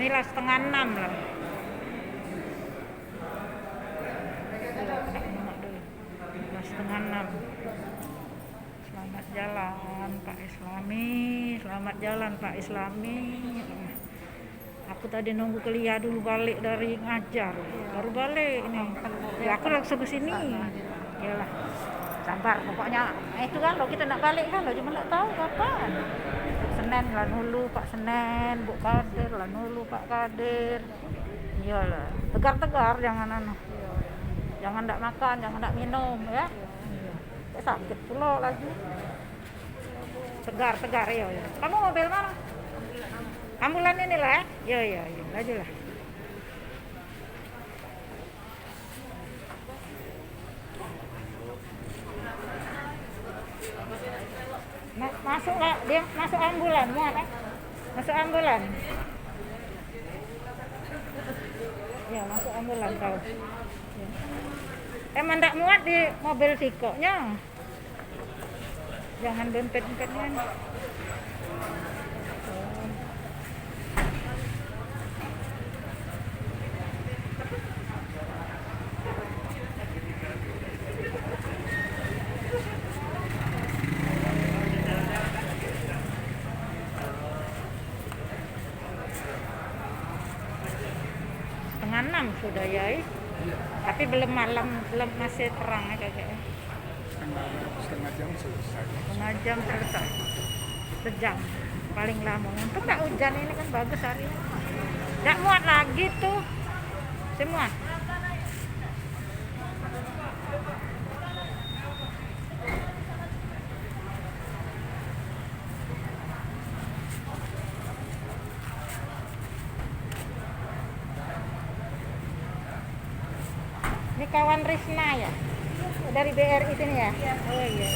Inilah 5:30 lah. Inilah 5:30. Selamat jalan Pak Islami, selamat jalan Pak Islami. Aku tadi nunggu Kelia dulu balik dari ngajar, baru balik ini. Ya aku langsung ke sini. Iyalah, sabar pokoknya. Itu kan lo kita nak balik kan lo cuma nak tahu kapan. Senin lah dulu Pak Senin, Bu Kadir lah dulu Pak Kadir. Iyalah, tegar-tegar jangan jangan ndak makan, jangan ndak minum ya. Sakit pula lagi. Tegar ya. Kamu mobil mana? Ambulan ini lah ya. Ya, laju lah. Masuk lah, dia masuk ambulan, muat masuk ambulan. Ya, masuk ambulan kau. Ya. Emang ndak muat di mobil Tiko-nya. Jangan dompet-dompetnya. Setengah 6 sudah ya. Tapi belum malam, belum masih terang ya kayaknya. Setengah jam selesai. Setengah jam selesai. Sejam paling lama. Untung nggak hujan ini kan bagus hari ini. Nggak muat lagi tuh semua. Ini kawan Risna ya? Dari BRI sini ya? Oh iya.